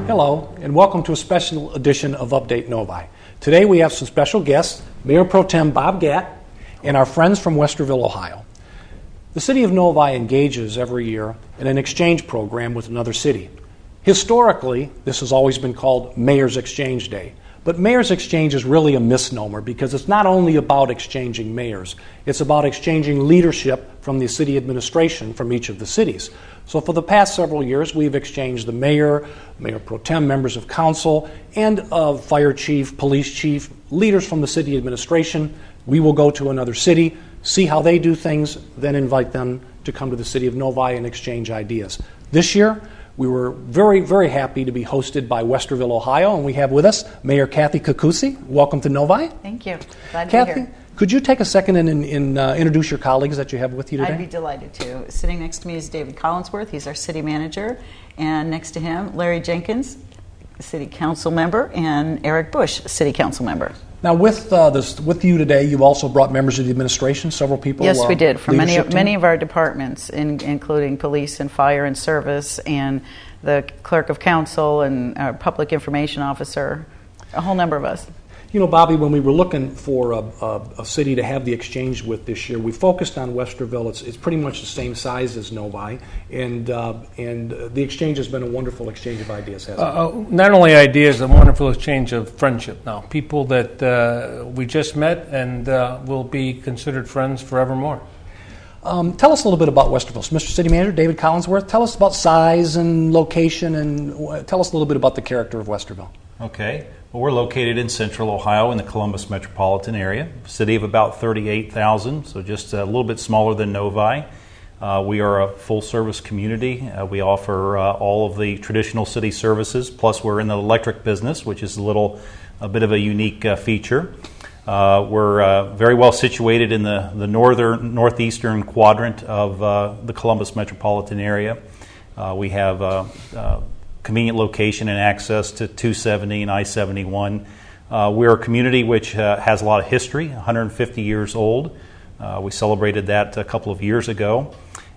Hello, and welcome to a special edition of UpdateNovi. Today we have some special guests, Mayor Pro Tem Bob Gatt, and our friends from Westerville, Ohio. The City of Novi engages every year in an exchange program with another city. Historically, this has always been called Mayor's Exchange Day. But Mayor's Exchange is really a misnomer because it's not only about exchanging mayors, it's about exchanging leadership from the city administration from each of the cities. So for the past several years, we've exchanged the mayor, mayor pro tem, members of council, and fire chief, police chief, leaders from the city administration. We will go to another city, see how they do things, then invite them to come to the city of Novi and exchange ideas. This year, we were very, very happy to be hosted by Westerville, Ohio, and we have with us Mayor Kathy Kakusi. Welcome to Novi. Thank you. Glad Kathy, to be here. Could you take a second and introduce your colleagues that you have with you today? I'd be delighted to. Sitting next to me is David Collinsworth. He's our city manager. And next to him, Larry Jenkins, city council member, and Eric Bush, city council member. Now, with you today, you also brought members of the administration, several people. Yes, we did, from many team? of our departments, including police and fire and service, and the clerk of council and our public information officer, a whole number of us. You know, Bobby, when we were looking for a city to have the exchange with this year, we focused on Westerville. It's pretty much the same size as Novi, and the exchange has been a wonderful exchange of ideas, hasn't it? Not only ideas, a wonderful exchange of friendship now. People that we just met and will be considered friends forevermore. Tell us a little bit about Westerville. So, Mr. City Manager, David Collinsworth, tell us about size and location, and tell us a little bit about the character of Westerville. Okay. Well, we're located in central Ohio in the Columbus metropolitan area, city of about 38,000, so just a little bit smaller than Novi. We are a full-service community. We offer all of the traditional city services, plus we're in the electric business, which is a bit of a unique feature. We're very well situated in the northeastern quadrant of the Columbus metropolitan area. We have convenient location and access to 270 and I-71. We're a community which has a lot of history, 150 years old. We celebrated that a couple of years ago.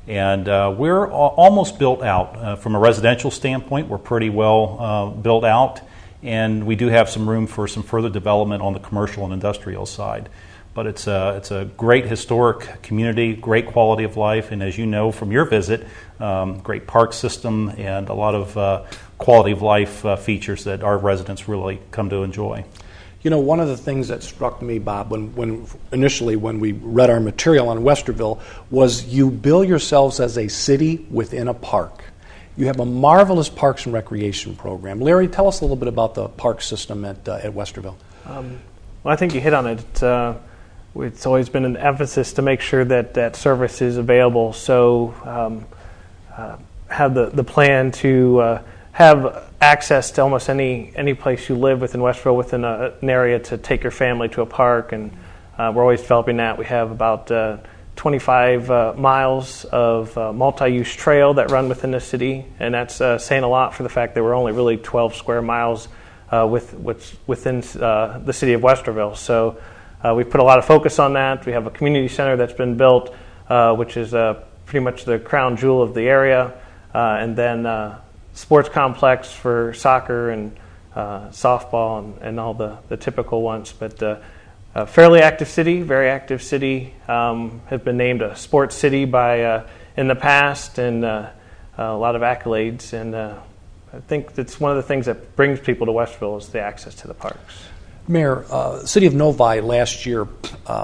And we're almost built out. From a residential standpoint, we're pretty well built out. And we do have some room for some further development on the commercial and industrial side. But it's a great historic community, great quality of life, and as you know from your visit, great park system and a lot of quality of life features that our residents really come to enjoy. You know, one of the things that struck me, Bob, when we read our material on Westerville, was you bill yourselves as a city within a park. You have a marvelous parks and recreation program. Larry, tell us a little bit about the park system at Westerville. Well, I think you hit on it. It's always been an emphasis to make sure that service is available. So have the plan to have access to almost any place you live within Westerville, within an area to take your family to a park. And we're always developing that. We have about 25 miles of multi-use trail that run within the city. And that's saying a lot for the fact that we're only really 12 square miles within the city of Westerville. So we've put a lot of focus on that. We have a community center that's been built, which is pretty much the crown jewel of the area, and then sports complex for soccer and softball and all the typical ones. But a fairly active city, very active city, have been named a sports city by in the past, and a lot of accolades. And I think that's one of the things that brings people to Westerville is the access to the parks. Mayor, City of Novi last year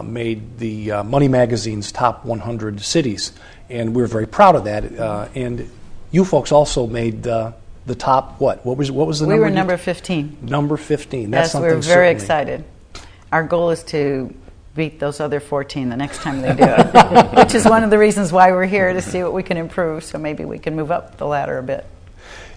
made the Money Magazine's top 100 cities, and we're very proud of that. And you folks also made the top, what was the number? We were number 15. Number 15. That's yes, something we're very certainly excited. Our goal is to beat those other 14 the next time they do it, which is one of the reasons why we're here, to see what we can improve, so maybe we can move up the ladder a bit.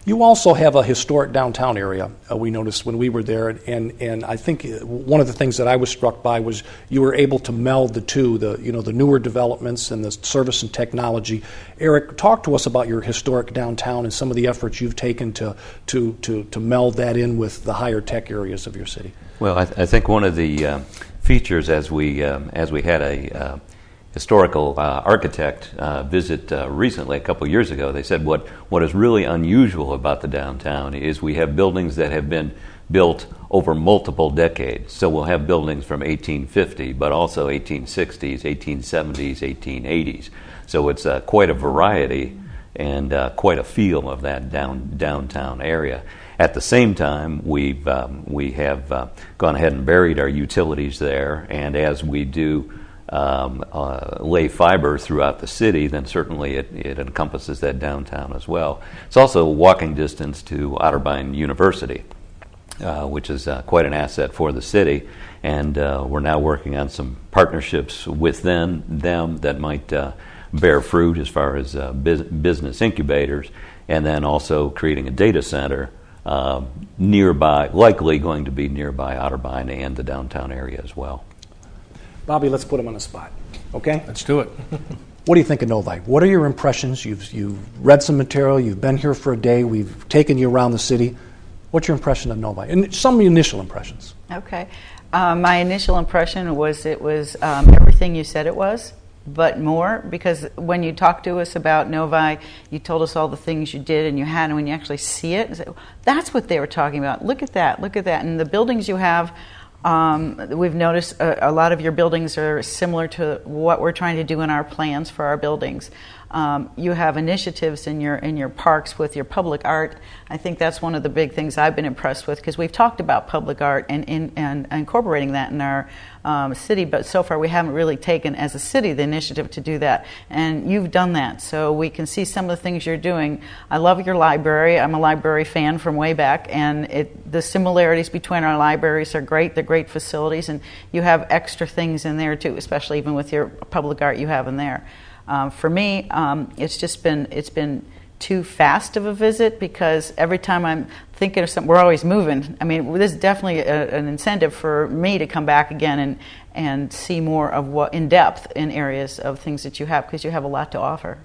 You also have a historic downtown area, we noticed when we were there, and I think one of the things that I was struck by was you were able to meld the two, the newer developments and the service and technology. Eric, talk to us about your historic downtown and some of the efforts you've taken to meld that in with the higher tech areas of your city. Well, I think one of the features as we had historical architect visit recently, a couple of years ago. They said what is really unusual about the downtown is we have buildings that have been built over multiple decades. So we'll have buildings from 1850, but also 1860s, 1870s, 1880s. So it's quite a variety and quite a feel of that downtown area. At the same time, we have gone ahead and buried our utilities there, and as we do lay fiber throughout the city, then certainly it encompasses that downtown as well. It's also walking distance to Otterbein University, which is quite an asset for the city, and we're now working on some partnerships with them that might bear fruit as far as business incubators, and then also creating a data center nearby, likely going to be nearby Otterbein and the downtown area as well. Bobby, let's put him on the spot, okay? Let's do it. What do you think of Novi? What are your impressions? You've read some material, you've been here for a day, we've taken you around the city. What's your impression of Novi? And some initial impressions. Okay. My initial impression was it was everything you said it was, but more, because when you talked to us about Novi, you told us all the things you did and you had, and when you actually see it, and say, that's what they were talking about. Look at that, look at that. And the buildings you have, we've noticed a lot of your buildings are similar to what we're trying to do in our plans for our buildings. You have initiatives in your parks with your public art. I think that's one of the big things I've been impressed with, because we've talked about public art and incorporating that in our city, but so far we haven't really taken as a city the initiative to do that, and you've done that, so we can see some of the things you're doing. I love your library. I'm a library fan from way back, and the similarities between our libraries are great. They're great facilities, and you have extra things in there too, especially even with your public art you have in there. For me, it's been too fast of a visit, because every time I'm thinking of something, we're always moving. I mean, this is definitely an incentive for me to come back again and see more of what in depth in areas of things that you have, because you have a lot to offer.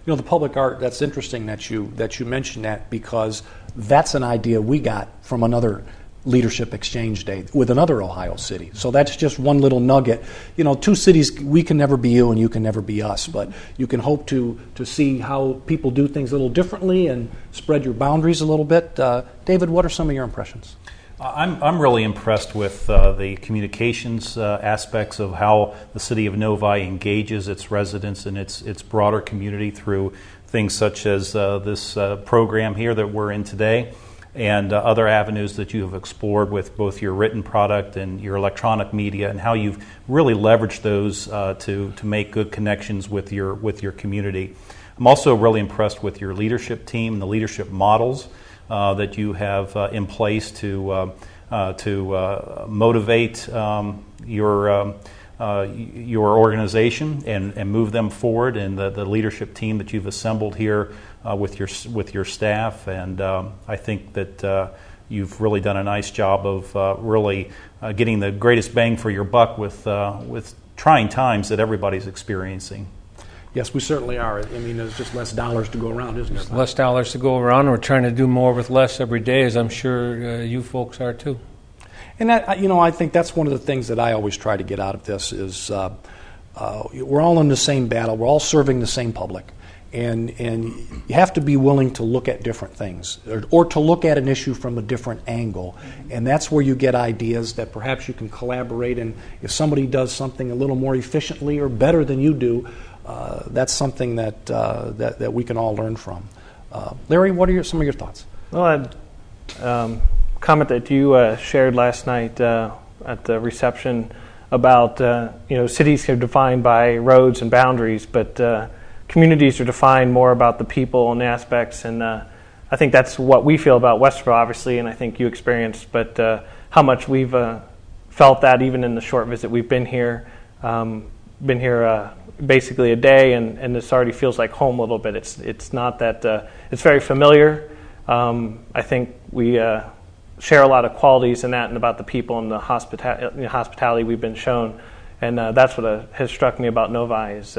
You know, the public art, that's interesting that you mentioned that, because that's an idea we got from another leadership exchange day with another Ohio city. So that's just one little nugget. You know, two cities, we can never be you and you can never be us, but you can hope to see how people do things a little differently and spread your boundaries a little bit. David, what are some of your impressions? I'm really impressed with the communications aspects of how the city of Novi engages its residents and its broader community through things such as this program here that we're in today, and other avenues that you have explored with both your written product and your electronic media, and how you've really leveraged those to make good connections with your community. I'm also really impressed with your leadership team and the leadership models that you have in place to motivate your organization and move them forward, and the leadership team that you've assembled here with your staff, and I think that you've really done a nice job of really getting the greatest bang for your buck with trying times that everybody's experiencing. Yes, we certainly are. I mean, there's just less dollars to go around, isn't there? Less dollars to go around. We're trying to do more with less every day, as I'm sure you folks are too. And I think that's one of the things that I always try to get out of this is we're all in the same battle. We're all serving the same public. And you have to be willing to look at different things, or to look at an issue from a different angle. And that's where you get ideas that perhaps you can collaborate. And if somebody does something a little more efficiently or better than you do, that's something that we can all learn from. Larry, what are some of your thoughts? Well, comment that you shared last night at the reception about cities are defined by roads and boundaries, but communities are defined more about the people and the aspects, and I think that's what we feel about Westerville, obviously, and I think you experienced, but how much we've felt that even in the short visit we've been here. Basically a day, and this already feels like home a little bit. It's not that it's very familiar. I think we share a lot of qualities in that, and about the people and the hospitality we've been shown, and that's what has struck me about Novi is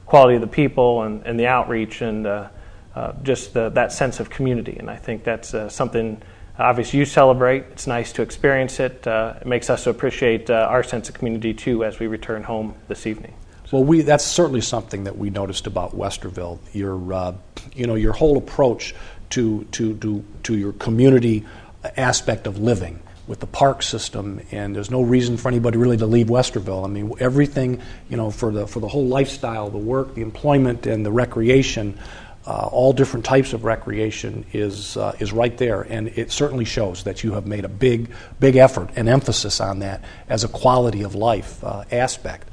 quality of the people and the outreach, and just that sense of community. And I think that's something obviously you celebrate. It's nice to experience it. It makes us appreciate our sense of community too as we return home this evening. Well, that's certainly something that we noticed about Westerville. Your whole approach to your community aspect of living with the park system, and there's no reason for anybody really to leave Westerville. I mean, everything, for the whole lifestyle, the work, the employment, and the recreation, all different types of recreation is right there, and it certainly shows that you have made a big effort and emphasis on that as a quality of life aspect.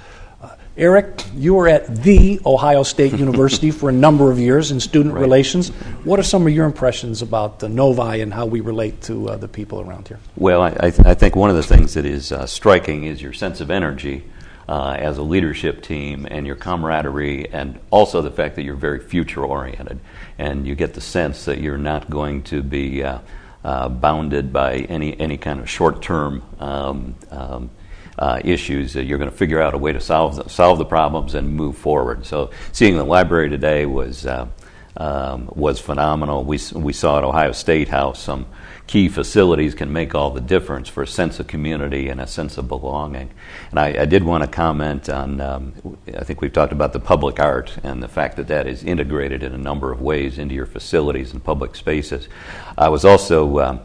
Eric, you were at the Ohio State University for a number of years in student relations. What are some of your impressions about the Novi and how we relate to the people around here? Well, I think one of the things that is striking is your sense of energy as a leadership team, and your camaraderie, and also the fact that you're very future-oriented, and you get the sense that you're not going to be bounded by any kind of short-term issues. You're going to figure out a way to solve the problems and move forward. So seeing the library today was phenomenal. We saw at Ohio State how some key facilities can make all the difference for a sense of community and a sense of belonging. And I did want to comment on, I think we've talked about the public art and the fact that is integrated in a number of ways into your facilities and public spaces. I was also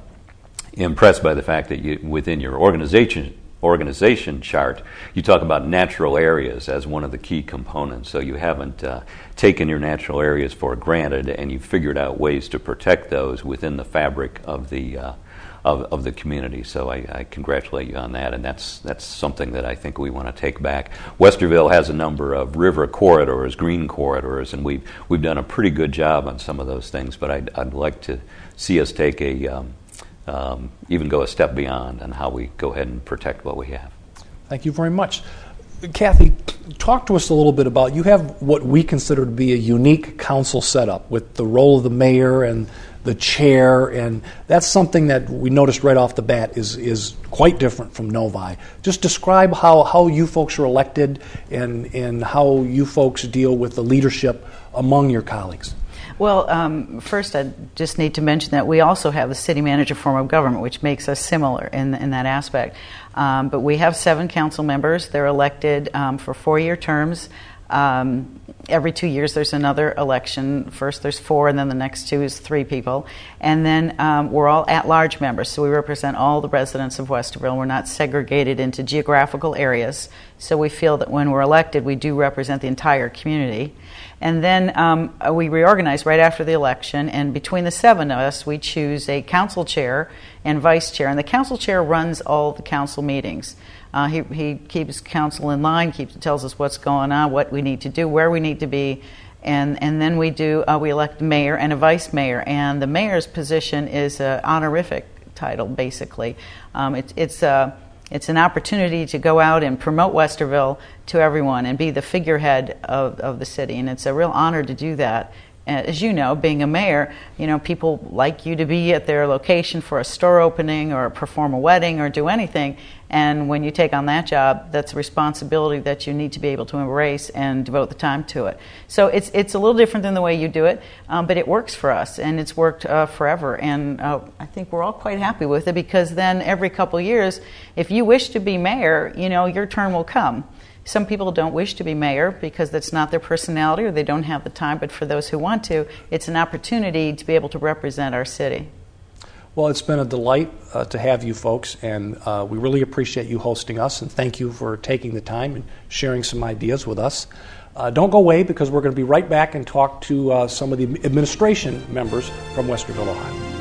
impressed by the fact that within your organization chart, you talk about natural areas as one of the key components. So you haven't taken your natural areas for granted, and you've figured out ways to protect those within the fabric of the community. So I congratulate you on that, and that's something that I think we want to take back. Westerville has a number of river corridors, green corridors, and we've done a pretty good job on some of those things. But I'd like to see us take even go a step beyond on how we go ahead and protect what we have. Thank you very much. Kathy, talk to us a little bit about, you have what we consider to be a unique council setup with the role of the mayor and the chair, and that's something that we noticed right off the bat is quite different from Novi. Just describe how you folks are elected and how you folks deal with the leadership among your colleagues. Well, first I just need to mention that we also have the city manager form of government, which makes us similar in that aspect. But we have 7 council members. They're elected for 4-year terms. Every 2 years there's another election. First there's 4, and then the next 2 is 3 people. And then we're all at-large members, so we represent all the residents of Westerville. We're not segregated into geographical areas, so we feel that when we're elected we do represent the entire community. And then we reorganize right after the election, and between the 7 of us we choose a council chair and vice chair, and the council chair runs all the council meetings. He keeps council in line, tells us what's going on, what we need to do, where we need to be, and then we elect a mayor and a vice mayor, and the mayor's position is an honorific title, basically. It's an opportunity to go out and promote Westerville to everyone and be the figurehead of the city, and it's a real honor to do that. As you know, being a mayor, people like you to be at their location for a store opening or perform a wedding or do anything, and when you take on that job, that's a responsibility that you need to be able to embrace and devote the time to it. So it's a little different than the way you do it, but it works for us, and it's worked forever, and I think we're all quite happy with it, because then every couple of years, if you wish to be mayor, your turn will come. Some people don't wish to be mayor because that's not their personality or they don't have the time, but for those who want to, it's an opportunity to be able to represent our city. Well, it's been a delight to have you folks, and we really appreciate you hosting us, and thank you for taking the time and sharing some ideas with us. Don't go away, because we're going to be right back and talk to some of the administration members from Westerville, Ohio.